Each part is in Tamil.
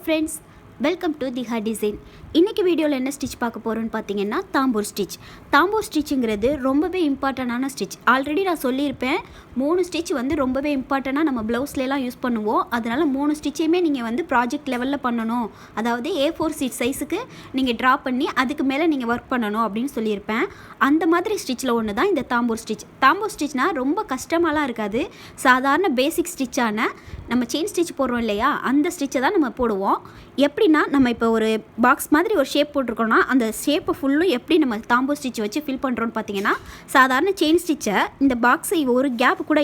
friends, welcome to Diha Design. இன்னைக்கு வீடியோவில் என்ன ஸ்டிச் பார்க்க போகிறோன்னு பார்த்தீங்கன்னா தாம்பூர் ஸ்டிச். தாம்பூர் ஸ்டிச்சுங்கிறது ரொம்பவே இம்பார்ட்டண்டான ஸ்டிச். ஆல்ரெடி நான் சொல்லியிருப்பேன், 3 ஸ்டிச் வந்து ரொம்பவே இம்பார்ட்டண்டாக நம்ம ப்ளவுஸ்லாம் யூஸ் பண்ணுவோம். அதனால் 3 ஸ்டிச்சையுமே நீங்கள் வந்து ப்ராஜெக்ட் லெவலில் பண்ணணும். அதாவது A4 சீட் சைஸுக்கு நீங்கள் ட்ரா பண்ணி அதுக்கு மேலே நீங்கள் ஒர்க் பண்ணணும் அப்படின்னு சொல்லியிருப்பேன். அந்த மாதிரி ஸ்டிச்சில் ஒன்று தான் இந்த தாம்பூர் ஸ்டிச். தாம்பூர் ஸ்டிச்னால் ரொம்ப கஷ்டமாலாம் இருக்காது. சாதாரண பேசிக் ஸ்டிச்சான நம்ம செயின் ஸ்டிச் போடுறோம் இல்லையா, அந்த ஸ்டிச்சை தான் நம்ம போடுவோம். எப்படின்னா, நம்ம இப்போ ஒரு பாக்ஸ் மாதிரி ஒரு ஷேப் போட்டிருக்கோன்னா அந்த ஷேப்பை ஃபுல்லும் எப்படி நம்ம தாம்பூர் ஸ்டிச் வச்சு ஃபில் பண்ணுறோன்னு பார்த்தீங்கன்னா, சாதாரண செயின் ஸ்டிச்சை இந்த பாக்ஸை ஒரு கேப் கூட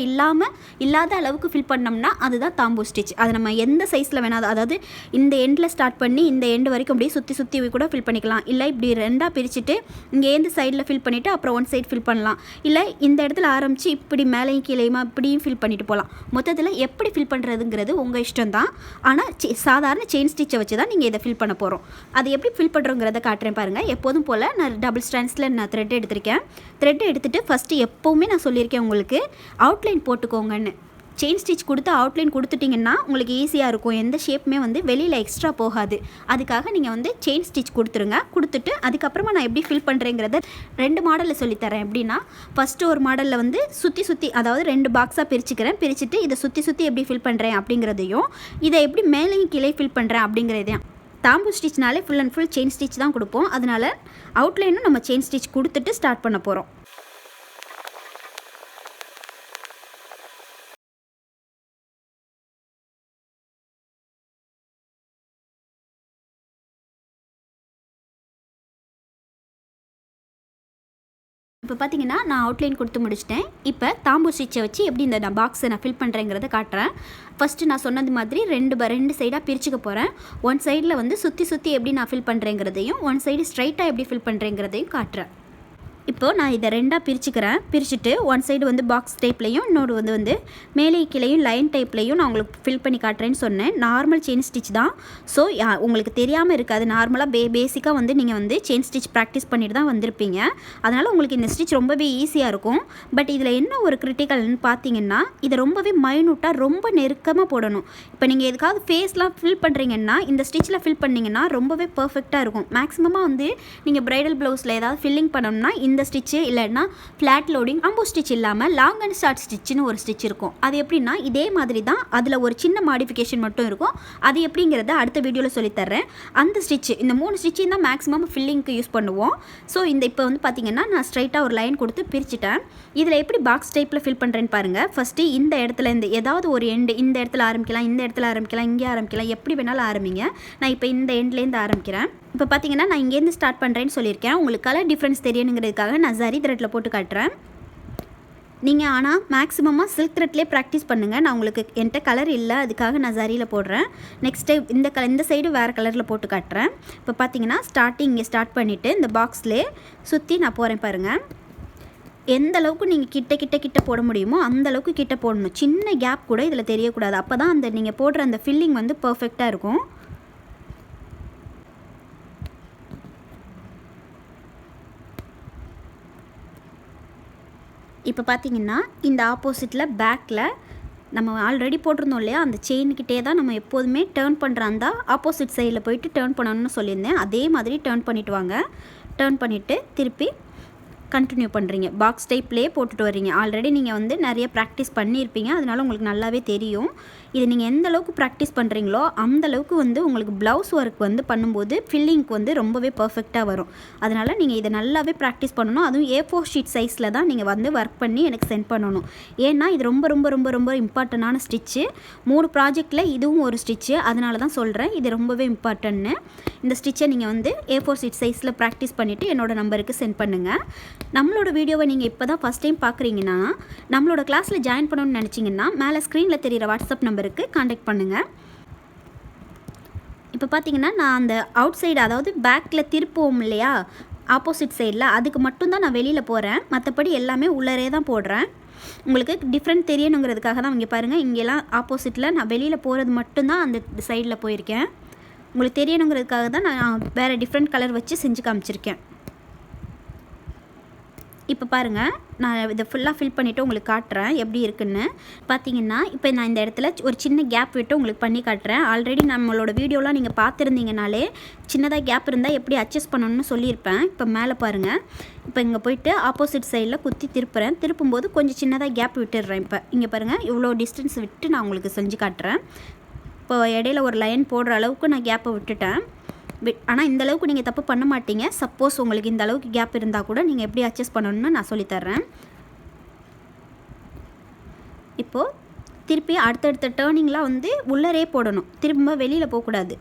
இல்லாத அளவுக்கு ஃபில் பண்ணோம்னா அதுதான் தாம்பூர் ஸ்டிச். அதை நம்ம எந்த சைஸில் வேணால், அதாவது இந்த எண்டில் ஸ்டார்ட் பண்ணி இந்த எண்டு வரைக்கும் அப்படியே சுற்றி கூட ஃபில் பண்ணிக்கலாம். இல்லை இப்படி ரெண்டாக பிரிச்சுட்டு இங்கேருந்து சைடில் ஃபில் பண்ணிவிட்டு அப்புறம் ஒன் சைடு ஃபில் பண்ணலாம். இல்லை இந்த இடத்துல ஆரம்பித்து இப்படி மேலேயும் கீழேயுமா இப்படியும் ஃபில் பண்ணிட்டு போகலாம். மொத்தத்தில் எப்படி ஃபில் பண்ணுறதுங்கிறது உங்கள் இஷ்டம் தான். ஆனால் சாதாரண செயின் ஸ்டிச்சை வச்சு தான் நீங்கள் இதை ஃபில் பண்ண போகிறோம். அது எப்படி ஃபில் பண்ணுறோங்கிறத காட்டுறேன் பாருங்கள். எப்போதும் போல் நான் டபுள் ஸ்டாண்ட்ஸில் நான் த்ரெட் எடுத்திருக்கேன். த்ரெட் எடுத்துகிட்டு ஃபஸ்ட்டு எப்போவுமே நான் சொல்லியிருக்கேன் உங்களுக்கு அவுட்லைன் போட்டுக்கோங்கன்னு. செயின் ஸ்டிச் கொடுத்து அவுட்லைன் கொடுத்துட்டிங்கன்னா உங்களுக்கு ஈஸியாக இருக்கும். எந்த ஷேப்புமே வந்து வெளியில் எக்ஸ்ட்ரா போகாது. அதுக்காக நீங்கள் வந்து செயின் ஸ்டிச் கொடுத்துருங்க. கொடுத்துட்டு அதுக்கப்புறமா நான் எப்படி ஃபில் பண்ணுறேங்கிறத 2 மாடலில் சொல்லித்தரேன். எப்படின்னா, ஃபஸ்ட்டு ஒரு மாடலில் வந்து சுற்றி அதாவது 2 பாக்ஸாக பிரிச்சுட்டு இதை சுற்றி எப்படி ஃபில் பண்ணுறேன் அப்படிங்கிறதையும், இதை எப்படி மேலேயும் கீழே ஃபில் பண்ணுறேன் அப்படிங்கிறதையும். தாம்பூர் ஸ்டிச்னாலே full and full chain stitch தான் கொடுப்போம். அதனால் அவுட்லைனும் நம்ம செயின் ஸ்டிச் கொடுத்துட்டு ஸ்டார்ட் பண்ண போகிறோம். இப்போ பார்த்தீங்கன்னா, நான் அவுட்லைன் கொடுத்து முடிச்சிட்டேன். இப்போ தாம்பூர் ஸ்டிச்சை வச்சு எப்படி இந்த பாக்ஸை நான் ஃபில் பண்ணுறேங்கிறத காட்டுறேன். ஃபஸ்ட்டு நான் சொன்னது மாதிரி ரெண்டு சைடாக பிரிச்சுக்க போகிறேன். ஒன் சைடில் வந்து சுற்றி எப்படி நான் ஃபில் பண்ணுறேங்கிறதையும், ஒன் சைடு ஸ்ட்ரைட்டாக எப்படி ஃபில் பண்ணுறேங்கிறதையும் காட்டுறேன். இப்போது நான் இதை 2ஆக பிரிச்சுட்டு ஒன் சைடு வந்து பாக்ஸ் டைப்லையும், இன்னொரு வந்து மேலே கீழையும் லைன் டைப்லையும் நான் உங்களுக்கு ஃபில் பண்ணி காட்டுறேன்னு சொன்னேன். நார்மல் செயின் ஸ்டிச் தான். ஸோ உங்களுக்கு தெரியாமல் இருக்காது. நார்மலாக பேசிக்காக வந்து நீங்கள் வந்து செயின் ஸ்டிச் ப்ராக்டிஸ் பண்ணிட்டு தான் வந்திருப்பீங்க. அதனால் உங்களுக்கு இந்த ஸ்டிச் ரொம்பவே ஈஸியாக இருக்கும். பட் இதில் என்ன ஒரு கிரிட்டிக்கல்னு பார்த்தீங்கன்னா, இதை ரொம்பவே மைனூட்டாக ரொம்ப நெருக்கமாக போடணும். இப்போ நீங்கள் எதுக்காவது ஃபேஸ்லாம் ஃபில் பண்ணுறீங்கன்னா இந்த ஸ்டிச்சில் ஃபில் பண்ணிங்கன்னா ரொம்பவே பர்ஃபெக்டாக இருக்கும். மேக்ஸிமமாக வந்து நீங்கள் ப்ரைடல் ப்ளவுஸில் ஏதாவது ஃபில்லிங் பண்ணோம்னா இந்த ஸ்டிச்சு இல்லைன்னா ஃப்ளாட் லோடிங் தாம்பூர் ஸ்டிச் இல்லாமல் லாங் அண்ட் ஷார்ட் ஸ்டிச்சுன்னு ஒரு ஸ்டிச் இருக்கும். அது எப்படின்னா இதே மாதிரி தான், அதில் ஒரு சின்ன மாடிஃபிகேஷன் மட்டும் இருக்கும். அது எப்படிங்கிறத அடுத்த வீடியோவில் சொல்லித்தரேன். அந்த ஸ்டிச்சு, இந்த 3 ஸ்டிச்சையும் தான் மேக்ஸிமம் ஃபில்லிங்க்கு யூஸ் பண்ணுவோம். ஸோ இப்போ வந்து பார்த்திங்கன்னா, நான் ஸ்ட்ரைட்டாக ஒரு லைன் கொடுத்து பிரிச்சுட்டேன். இதில் எப்படி பாக்ஸ் டைப்பில் ஃபில் பண்ணுறேன்னு பாருங்கள். ஃபஸ்ட்டு இந்த இடத்துல இருந்து ஏதாவது ஒரு எண்டு, இந்த இடத்துல ஆரம்பிக்கலாம், இந்த இடத்துல ஆரம்பிக்கலாம், இங்கே ஆரம்பிக்கலாம், எப்படி வேணாலும் ஆரம்பிங்க. நான் இப்போ இந்த எண்ட்லேருந்து ஆரம்பிக்கிறேன். இப்போ பார்த்தீங்கன்னா, நான் இங்கேருந்து ஸ்டார்ட் பண்ணுறேன்னு சொல்லியிருக்கேன். உங்களுக்கு கலர் டிஃப்ரென்ஸ் தெரியணுங்கிறதுக்காக நான் ஜரி த்ரெட்டில் போட்டு காட்டுறேன். நீங்கள் ஆனால் மேக்ஸிமமாக சில்க் த்ரெட்லேயே ப்ராக்டிஸ் பண்ணுங்கள். நான் உங்களுக்கு என்கிட்ட கலர் இல்லை, அதுக்காக நான் ஜரியில் போடுறேன். நெக்ஸ்ட் டைம் இந்த சைடு வேறு கலரில் போட்டு காட்டுறேன். இப்போ பார்த்தீங்கன்னா, இங்கே ஸ்டார்ட் பண்ணிவிட்டு இந்த பாக்ஸ்லேயே சுற்றி நான் போகிறேன் பாருங்கள். எந்த அளவுக்கு நீங்கள் கிட்ட போட முடியுமோ அந்த அளவுக்கு கிட்ட போடணும். சின்ன கேப் கூட இதில் தெரியக்கூடாது. அப்போ தான் அந்த நீங்கள் போடுற அந்த ஃபில்லிங் வந்து பர்ஃபெக்டாக இருக்கும். இப்போ பார்த்தீங்கன்னா, இந்த ஆப்போசிட்டில் பேக்கில் நம்ம ஆல்ரெடி போட்டிருந்தோம் இல்லையா, அந்த செயின்கிட்டே தான் நம்ம எப்போதுமே டேர்ன் பண்ணுற அந்த ஆப்போசிட் சைடில் போயிட்டு டேர்ன் பண்ணணும்னு சொல்லியிருந்தேன். அதே மாதிரி டேர்ன் பண்ணிவிட்டு வாங்க. டேர்ன் பண்ணிவிட்டு திருப்பி கண்டினியூ பண்ணுறீங்க. பாக்ஸ் டைப்லேயே போட்டுட்டு வரீங்க. ஆல்ரெடி நீங்கள் வந்து நிறைய ப்ராக்டிஸ் பண்ணியிருப்பீங்க. அதனால் உங்களுக்கு நல்லாவே தெரியும். இது நீங்கள் எந்த அளவுக்கு ப்ராக்டிஸ் பண்ணுறீங்களோ அந்த அளவுக்கு வந்து உங்களுக்கு ப்ளவுஸ் ஒர்க் வந்து பண்ணும்போது ஃபில்லிங்க்கு வந்து ரொம்பவே பர்ஃபெக்டாக வரும். அதனால் நீங்கள் இதை நல்லாவே ப்ராக்டிஸ் பண்ணணும். அதுவும் A4 ஷீட் சைஸில் தான் நீங்கள் வந்து ஒர்க் பண்ணி எனக்கு சென்ட் பண்ணணும். ஏன்னா இது ரொம்ப ரொம்ப ரொம்ப ரொம்ப இம்பார்ட்டண்டான ஸ்டிச்சு. 3 ப்ராஜெக்டில் இதுவும் ஒரு ஸ்டிச்சு. அதனால தான் சொல்கிறேன் இது ரொம்பவே இம்பார்ட்டன்ட்னு. இந்த ஸ்டிச்சை நீங்கள் வந்து A4 ஷீட் சைஸில் ப்ராக்டிஸ் பண்ணிவிட்டு என்னோடய நம்பருக்கு சென்ட் பண்ணுங்கள். நம்மளோட வீடியோவை நீங்கள் இப்போ தான் ஃபஸ்ட் டைம் பார்க்குறீங்கன்னா, நம்மளோட கிளாஸில் ஜாயின் பண்ணணும்னு நினச்சிங்கன்னா மேலே ஸ்க்ரீனில் தெரிகிற வாட்ஸ்அப் நம்பருக்கு காண்டாக்ட் பண்ணுங்கள். இப்போ பார்த்தீங்கன்னா, நான் அந்த அவுட் சைடு, அதாவது பேக்கில் திருப்புவோம் இல்லையா ஆப்போசிட் சைடில், அதுக்கு மட்டும்தான் நான் வெளியில் போகிறேன். மற்றபடி எல்லாமே உள்ளரே தான் போடுறேன். உங்களுக்கு டிஃப்ரெண்ட் தெரியணுங்கிறதுக்காக தான். இங்கே பாருங்கள், இங்கெல்லாம் ஆப்போசிட்டில் நான் வெளியில் போகிறது மட்டும்தான் அந்த சைடில் போயிருக்கேன். உங்களுக்கு தெரியணுங்கிறதுக்காக தான் நான் வேறு டிஃப்ரெண்ட் கலர் வச்சு செஞ்சு காமிச்சிருக்கேன். இப்போ பாருங்கள், நான் இதை ஃபுல்லாக ஃபில் பண்ணிவிட்டு உங்களுக்கு காட்டுறேன் எப்படி இருக்குன்னு. பார்த்தீங்கன்னா இப்போ நான் இந்த இடத்துல ஒரு சின்ன கேப் விட்டு உங்களுக்கு பண்ணி காட்டுறேன். ஆல்ரெடி நம்மளோட வீடியோலாம் நீங்கள் பார்த்துருந்தீங்கனாலே சின்னதாக கேப் இருந்தால் எப்படி அட்ஜஸ்ட் பண்ணணும்னு சொல்லியிருப்பேன். இப்போ மேலே பாருங்கள், இப்போ இங்கே போய்ட்டு ஆப்போசிட் சைடில் குத்தி திருப்புறேன். திருப்பும்போது கொஞ்சம் சின்னதாக கேப் விட்டுடுறேன். இப்போ இங்கே பாருங்கள், இவ்வளோ டிஸ்டன்ஸ் விட்டு நான் உங்களுக்கு செஞ்சு காட்டுறேன். இப்போ இடையில ஒரு லைன் போடுற அளவுக்கு நான் கேப்பை விட்டுட்டேன். ஆனால் இந்தளவுக்கு நீங்கள் தப்பு பண்ண மாட்டீங்க. சப்போஸ் உங்களுக்கு இந்த அளவுக்கு கேப் இருந்தால் கூட நீங்கள் எப்படி அட்ஜஸ்ட் பண்ணணும்னு நான் சொல்லித்தர்றேன். இப்போது திருப்பி அடுத்தடுத்த டேர்னிங்லாம் வந்து உள்ளரே போடணும், திரும்ப வெளியில் போகக்கூடாது.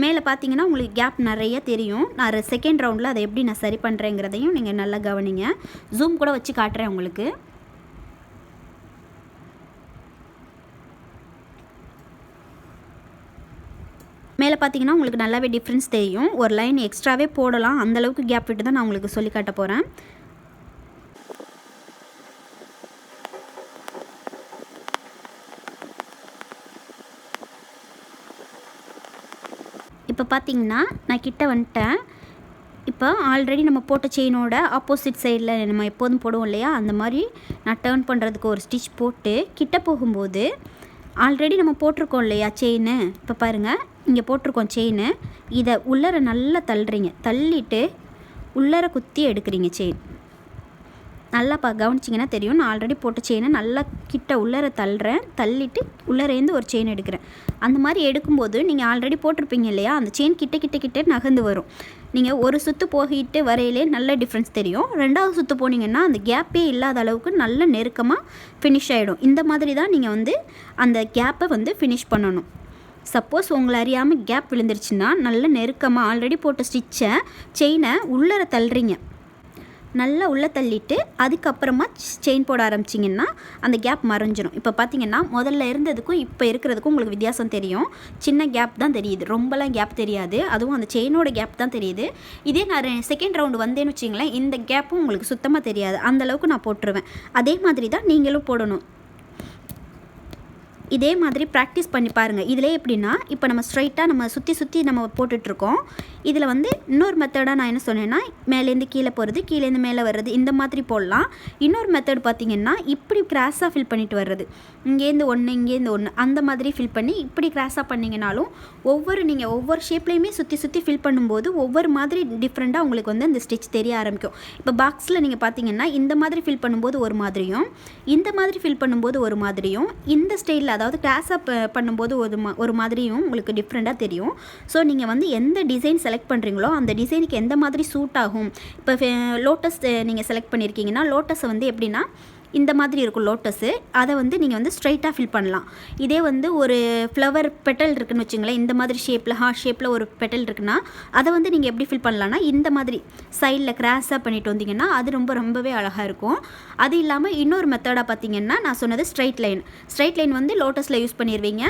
மேலே பார்த்தீங்கன்னா உங்களுக்கு கேப் நிறைய தெரியும். நான் செகண்ட் ரவுண்டில் அதை எப்படி நான் சரி பண்ணுறேங்கிறதையும் நீங்கள் நல்லா கவனிங்க. ஜூம் கூட வச்சு காட்டுறேன் உங்களுக்கு. மேலே பார்த்தீங்கன்னா உங்களுக்கு நல்லாவே டிஃப்ரென்ஸ் தெரியும். ஒரு லைன் எக்ஸ்ட்ராவே போடலாம், அந்தளவுக்கு கேப் விட்டு தான் நான் உங்களுக்கு சொல்லி காட்ட போகிறேன். இப்போ பார்த்தீங்கன்னா நான் கிட்ட வந்துட்டேன். இப்போ ஆல்ரெடி நம்ம போட்ட செயினோட ஆப்போசிட் சைடில் நம்ம எப்போதும் போடுவோம் இல்லையா, அந்த மாதிரி நான் டேர்ன் பண்ணுறதுக்கு ஒரு ஸ்டிச் போட்டு கிட்ட போகும்போது ஆல்ரெடி நம்ம போட்டிருக்கோம் இல்லையா செயின், இப்போ பாருங்கள் இங்கே போட்டிருக்கோம் செயின், இதை உள்ளர நல்லா தள்ளுறீங்க. தள்ளிட்டு உள்ளர குத்தி எடுக்கிறீங்க செயின். நல்லா கவனிச்சிங்கன்னா தெரியும். நான் ஆல்ரெடி போட்ட செயினை நல்லா கிட்ட உள்ளர தள்ளுறேன். தள்ளிட்டு உள்ளரேந்து ஒரு செயின் எடுக்கிறேன். அந்த மாதிரி எடுக்கும்போது நீங்கள் ஆல்ரெடி போட்டிருப்பீங்க இல்லையா, அந்த செயின் கிட்ட கிட்ட கிட்ட நகர்ந்து வரும். நீங்கள் ஒரு சுற்று போகிட்டு வரையிலே நல்ல டிஃப்ரென்ஸ் தெரியும். ரெண்டாவது சுற்று போனீங்கன்னா அந்த கேப்பே இல்லாத அளவுக்கு நல்ல நெருக்கமாக ஃபினிஷ் ஆகிடும். இந்த மாதிரி தான் நீங்கள் வந்து அந்த கேப்பை வந்து ஃபினிஷ் பண்ணணும். சப்போஸ் உங்களை அறியாமல் கேப் விழுந்துருச்சுன்னா நல்ல நெருக்கமாக ஆல்ரெடி போட்ட ஸ்டிச்சை செயினை உள்ளர தள்ளுறீங்க. நல்லா உள்ளே தள்ளிட்டு அதுக்கப்புறமா செயின் போட ஆரம்பிச்சிங்கன்னா அந்த கேப் மறைஞ்சிடும். இப்போ பார்த்தீங்கன்னா முதல்ல இருந்ததுக்கும் இப்போ இருக்கிறதுக்கும் உங்களுக்கு வித்தியாசம் தெரியும். சின்ன கேப் தான் தெரியுது, ரொம்பலாம் கேப் தெரியாது. அதுவும் அந்த செயினோட கேப் தான் தெரியுது. இதே நான் செகண்ட் ரவுண்டு வந்தேன்னு வச்சிங்களேன், இந்த கேப்பும் உங்களுக்கு சுத்தமாக தெரியாது. அந்தளவுக்கு நான் போட்டுருவேன். அதே மாதிரி தான் நீங்களும் போடணும். இதே மாதிரி ப்ராக்டிஸ் பண்ணி பாருங்கள். இதிலே எப்படின்னா, இப்போ நம்ம ஸ்ட்ரைட்டாக நம்ம சுற்றி நம்ம போட்டுட்ருக்கோம். இதில் வந்து இன்னொரு மெத்தடாக நான் என்ன சொன்னேன்னா, மேலேருந்து கீழே போகிறது, கீழேருந்து மேலே வர்றது, இந்த மாதிரி போடலாம். இன்னொரு மெத்தட் பார்த்திங்கன்னா, இப்படி கிராஸாக ஃபில் பண்ணிட்டு வர்றது, இங்கேருந்து ஒன்று இங்கேருந்து ஒன்று, அந்த மாதிரி ஃபில் பண்ணி இப்படி கிராஸாக பண்ணிங்கனாலும் நீங்கள் ஒவ்வொரு ஷேப்லேயுமே சுற்றி ஃபில் பண்ணும்போது ஒவ்வொரு மாதிரி டிஃப்ரெண்ட்டாக உங்களுக்கு வந்து அந்த ஸ்டிச் தெரிய ஆரம்பிக்கும். இப்போ பாக்ஸில் நீங்கள் பார்த்தீங்கன்னா இந்த மாதிரி ஃபில் பண்ணும்போது ஒரு மாதிரியும், இந்த மாதிரி ஃபில் பண்ணும்போது ஒரு மாதிரியும், இந்த ஸ்டைலில் அதாவது கிராஸாக பண்ணும்போது ஒரு மாதிரியும் உங்களுக்கு டிஃப்ரெண்ட்டாக தெரியும். ஸோ நீங்கள் வந்து எந்த டிசைன் செலக்ட் பண்ணுறீங்களோ அந்த டிசைனுக்கு எந்த மாதிரி சூட் ஆகும். இப்போ லோட்டஸ் நீங்கள் செலக்ட் பண்ணியிருக்கீங்கன்னா, லோட்டஸை வந்து எப்படின்னா இந்த மாதிரி இருக்கும் லோட்டஸு, அதை வந்து நீங்கள் வந்து ஸ்ட்ரைட்டாக ஃபில் பண்ணலாம். இதே வந்து ஒரு ஃப்ளவர் பெட்டல் இருக்குதுன்னு வச்சுங்களேன், இந்த மாதிரி ஷேப்பில் ஹார்ட் ஷேப்பில் ஒரு பெட்டல் இருக்குன்னா அதை வந்து நீங்கள் எப்படி ஃபில் பண்ணலான்னா இந்த மாதிரி சைடில் கிராஸாக பண்ணிட்டு வந்தீங்கன்னா அது ரொம்பவே அழகாக இருக்கும். அது இல்லாமல் இன்னொரு மெத்தடாக பார்த்தீங்கன்னா, நான் சொன்னது ஸ்ட்ரைட் லைன் வந்து லோட்டஸில் யூஸ் பண்ணிடுவீங்க.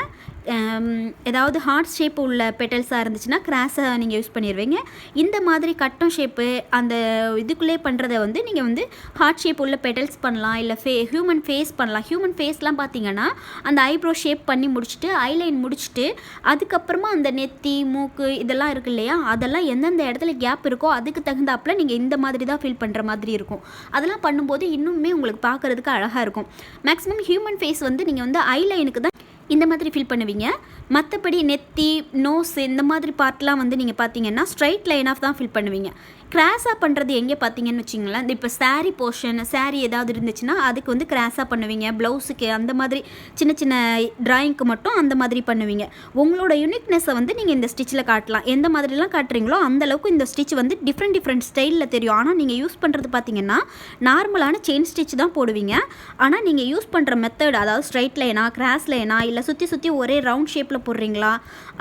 ஏதாவது ஹார்ட் ஷேப் உள்ள பெட்டல்ஸாக இருந்துச்சுன்னா கிராஸாக நீங்கள் யூஸ் பண்ணிடுவீங்க. இந்த மாதிரி கட்டம் ஷேப்பு அந்த இதுக்குள்ளே பண்ணுறதை வந்து நீங்கள் வந்து ஹார்ட் ஷேப் உள்ள பெட்டல்ஸ் பண்ணலாம், இல்லை ஹியூமன் ஃபேஸ் பண்ணலாம். ஹியூமன் ஃபேஸ்லாம் பார்த்தீங்கன்னா அந்த ஐப்ரோ ஷேப் பண்ணி முடிச்சுட்டு ஐலைன் முடிச்சுட்டு அதுக்கப்புறமா அந்த நெத்தி மூக்கு இதெல்லாம் இருக்கு இல்லையா, அதெல்லாம் எந்தெந்த இடத்துல கேப் இருக்கோ அதுக்கு தகுந்தாப்பில் நீங்கள் இந்த மாதிரி தான் ஃபில் பண்ணுற மாதிரி இருக்கும். அதெல்லாம் பண்ணும்போது இன்னுமே உங்களுக்கு பார்க்குறதுக்கு அழகாக இருக்கும். மேக்ஸிமம் ஹியூமன் ஃபேஸ் வந்து நீங்கள் வந்து ஐலைனுக்கு தான் இந்த மாதிரி ஃபில் பண்ணுவீங்க. மற்றபடி நெத்தி நோஸ் இந்த மாதிரி பார்ட்லாம் வந்து நீங்கள் பார்த்தீங்கன்னா ஸ்ட்ரைட் லைன் ஆஃப் தான் ஃபில் பண்ணுவீங்க. கிராஸாக பண்ணுறது எங்கே பார்த்தீங்கன்னு வச்சிங்களேன், இப்போ சாரீ போர்ஷன் சாரீ ஏதாவது இருந்துச்சுன்னா அதுக்கு வந்து கிராஸாக பண்ணுவீங்க. ப்ளவுஸுக்கு அந்த மாதிரி சின்ன ட்ராயிங்க்கு மட்டும் அந்த மாதிரி பண்ணுவீங்க. உங்களோட யூனிக்னஸை வந்து நீங்கள் இந்த ஸ்டிச்சில் காட்டலாம். எந்த மாதிரிலாம் காட்டுறீங்களோ அந்தளவுக்கு இந்த ஸ்டிச் வந்து டிஃப்ரெண்ட் ஸ்டைலில் தெரியும். ஆனால் நீங்கள் யூஸ் பண்ணுறது பார்த்தீங்கன்னா நார்மலான செயின் ஸ்டிச் தான் போடுவீங்க. ஆனால் நீங்கள் யூஸ் பண்ணுற மெத்தட் அதாவது ஸ்ட்ரைட் லைனா கிராஸ் லைனா இல்லை சுற்றி ஒரே ரவுண்ட் ஷேப்பில் போடுறீங்களா,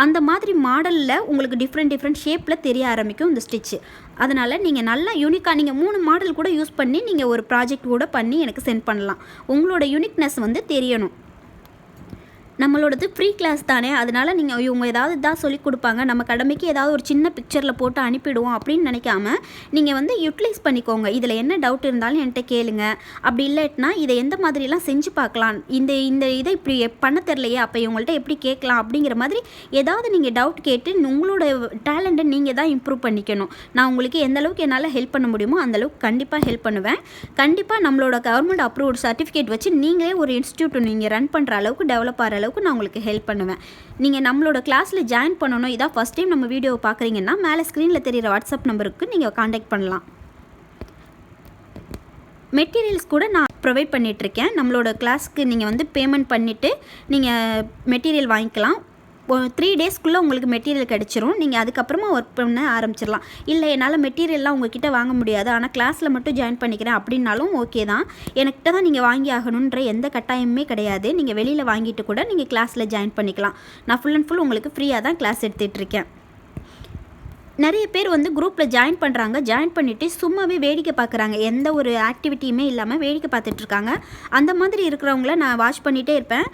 அந்த மாதிரி மாடலில் உங்களுக்கு டிஃப்ரெண்ட் ஷேப்பில் தெரிய ஆரம்பிக்கும் இந்த ஸ்டிச்சு. அதனால் நீங்கள் நல்லா யூனிக்காக நீங்கள் 3 மாடல் கூட யூஸ் பண்ணி நீங்கள் ஒரு ப்ராஜெக்ட் கூட பண்ணி எனக்கு சென்ட் பண்ணலாம். உங்களோட யூனிக்னஸ் வந்து தெரியணும். நம்மளோடது ஃப்ரீ கிளாஸ் தானே, அதனால் நீங்கள் இவங்க ஏதாவது தான் சொல்லிக் கொடுப்பாங்க, நம்ம கடமைக்கு ஏதாவது ஒரு சின்ன பிக்சரில் போட்டு அனுப்பிடுவோம் அப்படின்னு நினைக்காம நீங்கள் வந்து யூட்டிலைஸ் பண்ணிக்கோங்க. இதில் என்ன டவுட் இருந்தாலும் என்கிட்ட கேளுங்க. அப்படி இல்லைன்னா இதை எந்த மாதிரிலாம் செஞ்சு பார்க்கலாம், இந்த இந்த இதை இப்படி பண்ண தெரிலையே, அப்போ இவங்கள்ட்ட எப்படி கேட்கலாம் அப்படிங்கிற மாதிரி ஏதாவது நீங்கள் டவுட் கேட்டு உங்களோட டேலண்ட்டை நீங்கள் தான் இம்ப்ரூவ் பண்ணிக்கணும். நான் உங்களுக்கு எந்த அளவுக்கு என்னால் ஹெல்ப் பண்ண முடியுமோ அந்தளவுக்கு கண்டிப்பாக ஹெல்ப் பண்ணுவேன். கண்டிப்பாக நம்மளோட கவர்மெண்ட் அப்ரூவ்டு சர்டிஃபிகேட் வச்சு நீங்களே ஒரு இன்ஸ்டியூட் நீங்கள் ரன் பண்ணுற அளவுக்கு டெவலப் ஆகிற அளவுக்கு நான் உங்களுக்கு ஹெல்ப் பண்ணுவேன். நீங்கள் நம்மளோட கிளாஸில் ஜாயின் பண்ணணும், இதான் ஃபஸ்ட் டைம் நம்ம வீடியோவை பார்க்குறீங்கன்னா மேலே ஸ்க்ரீனில் தெரிகிற வாட்ஸ்அப் நம்பருக்கு நீங்கள் காண்டாக்ட் பண்ணலாம். மெட்டீரியல்ஸ் கூட நான் ப்ரொவைட் பண்ணிகிட்ருக்கேன். நம்மளோட கிளாஸ்க்கு நீங்கள் வந்து பேமெண்ட் பண்ணிவிட்டு நீங்கள் மெட்டீரியல் வாங்கிக்கலாம். 3 டேஸ்க்குள்ளே உங்களுக்கு மெட்டீரியல் கிடச்சிரும். நீங்கள் அதுக்கப்புறமா ஒர்க் பண்ண ஆரம்பிச்சிடலாம். இல்லை என்னால் மெட்டீரியல்லாம் உங்கள்கிட்ட வாங்க முடியாது, ஆனால் கிளாஸில் மட்டும் ஜாயின் பண்ணிக்கிறேன் அப்படின்னாலும் ஓகே தான். என்கிட்ட தான் நீங்கள் வாங்கி ஆகணுன்ற எந்த கட்டாயமே கிடையாது. நீங்கள் வெளியில் வாங்கிட்டு கூட நீங்கள் கிளாஸில் ஜாயின் பண்ணிக்கலாம். நான் ஃபுல் அண்ட் ஃபுல் உங்களுக்கு ஃப்ரீயாக தான் கிளாஸ் எடுத்துகிட்ருக்கேன். நிறைய பேர் வந்து குரூப்பில் ஜாயின் பண்ணுறாங்க, ஜாயின் பண்ணிவிட்டு சும்மாவே வேடிக்கை பார்க்குறாங்க, எந்த ஒரு ஆக்டிவிட்டியுமே இல்லாமல் வேடிக்கை பார்த்துட்ருக்காங்க. அந்த மாதிரி இருக்கிறவங்கள நான் வாட்ச் பண்ணிகிட்டே இருப்பேன்.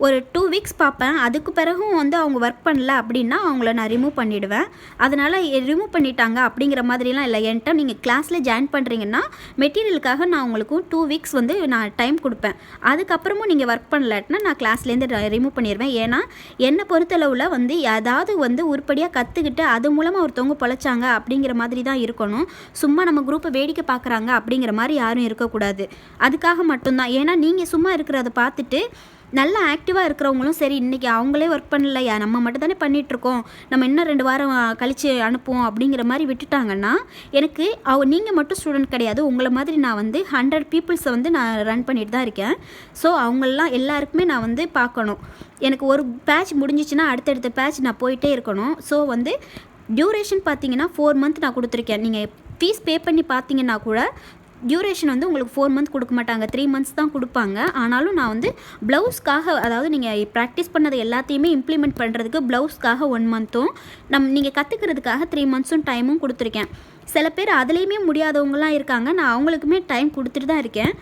ஒரு 2 வீக்ஸ் பார்ப்பேன். அதுக்கு பிறகும் வந்து அவங்க ஒர்க் பண்ணல அப்படின்னா அவங்கள நான் ரிமூவ் பண்ணிவிடுவேன். அதனால் ரிமூவ் பண்ணிட்டாங்க அப்படிங்கிற மாதிரிலாம் இல்லை. என்கிட்ட நீங்கள் கிளாஸில் ஜாயின் பண்ணுறீங்கன்னா மெட்டீரியலுக்காக நான் உங்களுக்கு 2 வீக்ஸ் வந்து நான் டைம் கொடுப்பேன். அதுக்கப்புறமும் நீங்கள் ஒர்க் பண்ணலன்னா நான் கிளாஸ்லேருந்து ரிமூவ் பண்ணிடுவேன். ஏன்னா என்னை பொறுத்தளவில் வந்து ஏதாவது வந்து உருப்படியாக கற்றுக்கிட்டு அது மூலமாக ஒருத்தவங்க பொழைச்சாங்க அப்படிங்கிற மாதிரி தான் இருக்கணும். சும்மா நம்ம குரூப்பை வேடிக்கை பார்க்குறாங்க அப்படிங்கிற மாதிரி யாரும் இருக்கக்கூடாது. அதுக்காக மட்டும்தான். ஏன்னா நீங்கள் சும்மா இருக்கிறத பார்த்துட்டு நல்லா ஆக்டிவாக இருக்கிறவங்களும் சரி, இன்றைக்கி அவங்களே ஒர்க் பண்ணலையா, நம்ம மட்டும் தானே பண்ணிகிட்ருக்கோம், நம்ம இன்னும் 2 வாரம் கழித்து அனுப்புவோம் அப்படிங்கிற மாதிரி விட்டுட்டாங்கன்னா எனக்கு நீங்கள் மட்டும் ஸ்டூடெண்ட் கிடையாது, உங்களை மாதிரி நான் வந்து 100 பீப்புள்ஸை வந்து நான் ரன் பண்ணிட்டு தான் இருக்கேன். ஸோ அவங்களெலாம் எல்லாருக்குமே நான் வந்து பார்க்கணும். எனக்கு ஒரு பேட்ச் முடிஞ்சிச்சுன்னா அடுத்தடுத்த பேட்ச் நான் போயிட்டே இருக்கணும். ஸோ வந்து டியூரேஷன் பார்த்தீங்கன்னா 4 மந்த் நான் கொடுத்துருக்கேன். நீங்கள் ஃபீஸ் பே பண்ணி பார்த்தீங்கன்னா கூட டியூரேஷன் வந்து உங்களுக்கு 4 மந்த் கொடுக்க மாட்டாங்க, 3 மந்த்ஸ் தான் கொடுப்பாங்க. ஆனாலும் நான் வந்து ப்ளவுஸ்க்காக, அதாவது நீங்கள் ப்ராக்டிஸ் பண்ணது எல்லாத்தையுமே இம்ப்ளிமெண்ட் பண்ணுறதுக்கு ப்ளவுஸ்க்காக 1 மந்த்தும் நீங்கள் கற்றுக்கிறதுக்காக 3 மந்த்ஸும் டைமும் கொடுத்துருக்கேன். சில பேர் அதுலேயுமே முடியாதவங்களாம் இருக்காங்க, நான் அவங்களுக்குமே டைம் கொடுத்துட்டு தான் இருக்கேன்.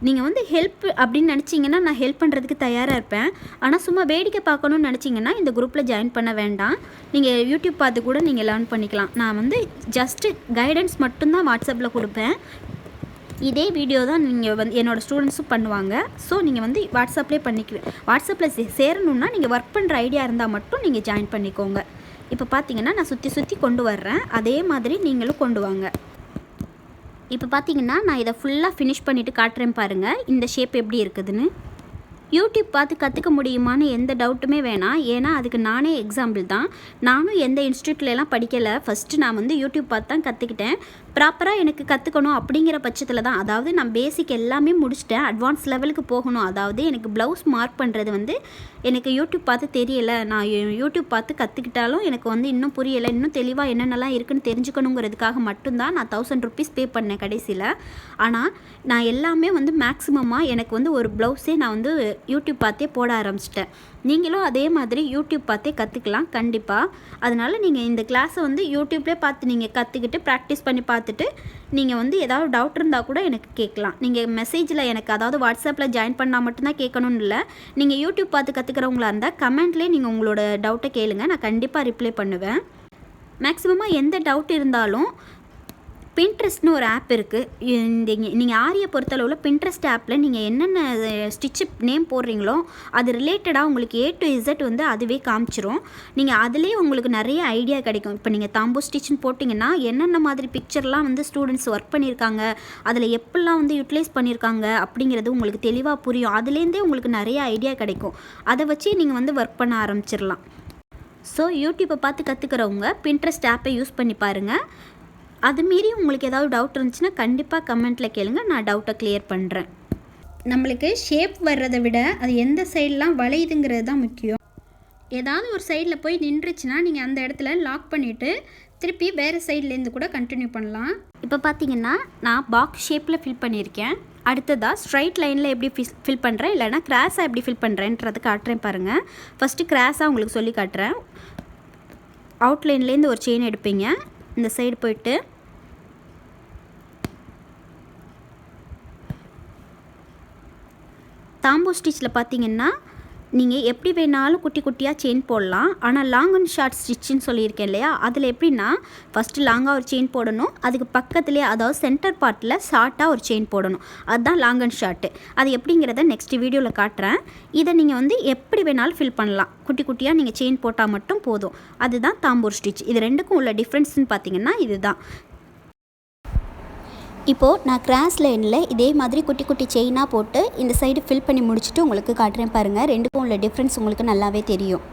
நீங்கள் வந்து ஹெல்ப் அப்படின்னு நினச்சிங்கன்னா நான் ஹெல்ப் பண்ணுறதுக்கு தயாராக இருப்பேன். ஆனால் சும்மா வேடிக்கை பார்க்கணுன்னு நினச்சிங்கன்னா இந்த குரூப்பில் ஜாயின் பண்ண வேண்டாம். நீங்கள் யூடியூப் பார்த்து கூட நீங்கள் லேர்ன் பண்ணிக்கலாம். நான் வந்து ஜஸ்ட்டு கைடன்ஸ் மட்டும்தான் வாட்ஸ்அப்பில் கொடுப்பேன். இதே வீடியோ தான் நீங்கள் வந்து என்னோடய ஸ்டூடெண்ட்ஸும் பண்ணுவாங்க. ஸோ நீங்கள் வந்து வாட்ஸ்அப்லேயே பண்ணிக்குவேன். வாட்ஸ்அப்பில் சேரணுன்னா நீங்கள் ஒர்க் பண்ணுற ஐடியா இருந்தால் மட்டும் நீங்கள் ஜாயின் பண்ணிக்கோங்க. இப்போ பார்த்தீங்கன்னா நான் சுற்றி கொண்டு வர்றேன், அதே மாதிரி நீங்களும் கொண்டு வாங்க. இப்போ பார்த்தீங்கன்னா நான் இதை ஃபுல்லாக ஃபினிஷ் பண்ணிவிட்டு காட்டுறேன் பாருங்கள், இந்த ஷேப் எப்படி இருக்குதுன்னு. யூடியூப் பார்த்து கற்றுக்க முடியுமான்னு எந்த டவுட்டுமே வேணாம். ஏன்னா அதுக்கு நானே எக்ஸாம்பிள் தான். நானும் எந்த இன்ஸ்டியூட்லலாம் படிக்கலை. ஃபஸ்ட்டு நான் வந்து யூடியூப் பார்த்து தான் கற்றுக்கிட்டேன். ப்ராப்பராக எனக்கு கற்றுக்கணும் அப்படிங்கிற பட்சத்தில் தான், அதாவது நான் பேசிக் எல்லாமே முடிச்சிட்டேன், அட்வான்ஸ் லெவலுக்கு போகணும். அதாவது எனக்கு ப்ளவுஸ் மார்க் பண்ணுறது வந்து எனக்கு யூடியூப் பார்த்து தெரியலை. நான் யூடியூப் பார்த்து கற்றுக்கிட்டாலும் எனக்கு வந்து இன்னும் புரியலை, இன்னும் தெளிவாக என்னென்னலாம் இருக்குதுன்னு தெரிஞ்சுக்கணுங்கிறதுக்காக மட்டும்தான் நான் 1000 ருபீஸ் பே பண்ணேன் கடைசியில். ஆனால் நான் எல்லாமே வந்து மேக்ஸிமமாக எனக்கு வந்து ஒரு ப்ளவுஸே நான் வந்து யூடியூப் பார்த்தே போட ஆரம்பிச்சிட்டேன். நீங்களும் அதே மாதிரி யூடியூப் பார்த்தே கற்றுக்கலாம் கண்டிப்பாக. அதனால் நீங்கள் இந்த கிளாஸை வந்து யூடியூப்லேயே பார்த்து நீங்கள் கற்றுக்கிட்டு ப்ராக்டிஸ் பண்ணி பார்த்துட்டு நீங்கள் வந்து ஏதாவது டவுட் இருந்தால் கூட எனக்கு கேட்கலாம். நீங்கள் மெசேஜில் எனக்கு, அதாவது வாட்ஸ்அப்பில் ஜாயின் பண்ணால் மட்டும்தான் கேட்கணும்னு இல்லை, நீங்கள் யூடியூப் பார்த்து கற்றுக்கிறவங்களா இருந்தால் கமெண்ட்லேயே நீங்கள் உங்களோட டவுட்டை கேளுங்க, நான் கண்டிப்பாக ரிப்ளை பண்ணுவேன். மேக்ஸிமமாக எந்த டவுட் இருந்தாலும் பின்ட்ரெஸ்ட்னு ஒரு ஆப் இருக்குது. நீங்கள் ஆரியை பொறுத்தளவில் பின்ட்ரெஸ்ட் ஆப்பில் நீங்கள் என்னென்ன ஸ்டிச்சு நேம் போடுறீங்களோ அது ரிலேட்டடாக உங்களுக்கு A to Z வந்து அதுவே காமிச்சிரும். நீங்கள் அதிலே உங்களுக்கு நிறைய ஐடியா கிடைக்கும். இப்போ நீங்கள் தாம்பூ ஸ்டிச்சுன்னு போட்டிங்கன்னா என்னென்ன மாதிரி பிக்சர்லாம் வந்து ஸ்டூடெண்ட்ஸ் ஒர்க் பண்ணியிருக்காங்க, அதில் எப்படிலாம் வந்து யூட்டிலைஸ் பண்ணியிருக்காங்க அப்படிங்கிறது உங்களுக்கு தெளிவாக புரியும். அதுலேருந்தே உங்களுக்கு நிறைய ஐடியா கிடைக்கும். அதை வச்சு நீங்கள் வந்து ஒர்க் பண்ண ஆரம்பிச்சிடலாம். ஸோ யூடியூப்பை பார்த்து கற்றுக்கிறவங்க பின்ட்ரெஸ்ட் ஆப்பை யூஸ் பண்ணி பாருங்கள். அது மீறி உங்களுக்கு ஏதாவது டவுட் இருந்துச்சுன்னா கண்டிப்பாக கமெண்ட்டில் கேளுங்க, நான் டவுட்டை கிளியர் பண்ணுறேன். நம்மளுக்கு ஷேப் வர்றதை விட அது எந்த சைடெலாம் வளையுதுங்கிறது தான் முக்கியம். ஏதாவது ஒரு சைடில் போய் நின்றுச்சுன்னா நீங்கள் அந்த இடத்துல லாக் பண்ணிவிட்டு திருப்பி வேறு சைட்லேருந்து கூட கண்டினியூ பண்ணலாம். இப்போ பார்த்தீங்கன்னா நான் பாக்ஸ் ஷேப்பில் ஃபில் பண்ணியிருக்கேன். அடுத்ததாக ஸ்ட்ரைட் லைனில் எப்படி ஃபில் பண்ணுறேன், இல்லைனா கிராஸாக எப்படி ஃபில் பண்ணுறேன்றது காட்டுறேன் பாருங்கள். ஃபஸ்ட்டு கிராஸாக உங்களுக்கு சொல்லி காட்டுறேன். அவுட்லைன்லேருந்து ஒரு செயின் எடுப்பீங்க, இந்த சைடு போயிட்டு தாம்பூ ஸ்டிச்சில் பார்த்தீங்கன்னா நீங்கள் எப்படி வேணாலும் குட்டி குட்டியாக செயின் போடலாம். ஆனால் லாங் அண்ட் ஷார்ட் ஸ்டிச்சுன்னு சொல்லியிருக்கேன் இல்லையா, அதில் எப்படின்னா ஃபஸ்ட்டு லாங்காக ஒரு செயின் போடணும், அதுக்கு பக்கத்துலேயே அதாவது சென்டர் பார்ட்டில் ஷார்ட்டாக ஒரு செயின் போடணும். அதுதான் லாங் அண்ட் ஷார்ட்டு. அது எப்படிங்கிறத நெக்ஸ்ட் வீடியோவில் காட்டுறேன். இதை நீங்கள் வந்து எப்படி வேணாலும் ஃபில் பண்ணலாம். குட்டி குட்டியாக நீங்கள் செயின் போட்டால் மட்டும் போதும். அதுதான் தாம்பூர் ஸ்டிச். இது ரெண்டுக்கும் உள்ள டிஃப்ரென்ஸ்னு பார்த்தீங்கன்னா இதுதான். இப்போது நான் கிராஸ் லைனில் இதே மாதிரி குட்டி குட்டி செயினாக போட்டு இந்த சைடு ஃபில் பண்ணி முடிச்சுட்டு உங்களுக்கு காட்டுறேன் பாருங்கள். ரெண்டுக்கும் உள்ள டிஃப்ரென்ஸ் உங்களுக்கு நல்லாவே தெரியும்.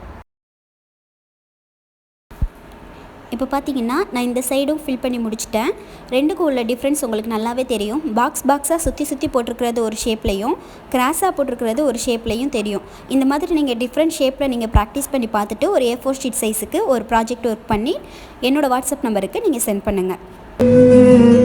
இப்போ பார்த்தீங்கன்னா நான் இந்த சைடும் ஃபில் பண்ணி முடிச்சிட்டேன். ரெண்டுக்கும் உள்ள டிஃப்ரென்ஸ் உங்களுக்கு நல்லாவே தெரியும். பாக்ஸாக சுற்றி போட்டிருக்கிறது ஒரு ஷேப்லையும், கிராஸாக போட்டிருக்கிறது ஒரு ஷேப்லையும் தெரியும். இந்த மாதிரி நீங்கள் டிஃப்ரெண்ட் ஷேப்பில் நீங்கள் ப்ராக்டிஸ் பண்ணி பார்த்துட்டு ஒரு A4 ஷீட் சைஸுக்கு ஒரு ப்ராஜெக்ட் ஒர்க் பண்ணி என்னோடய வாட்ஸ்அப் நம்பருக்கு நீங்கள் சென்ட் பண்ணுங்கள்.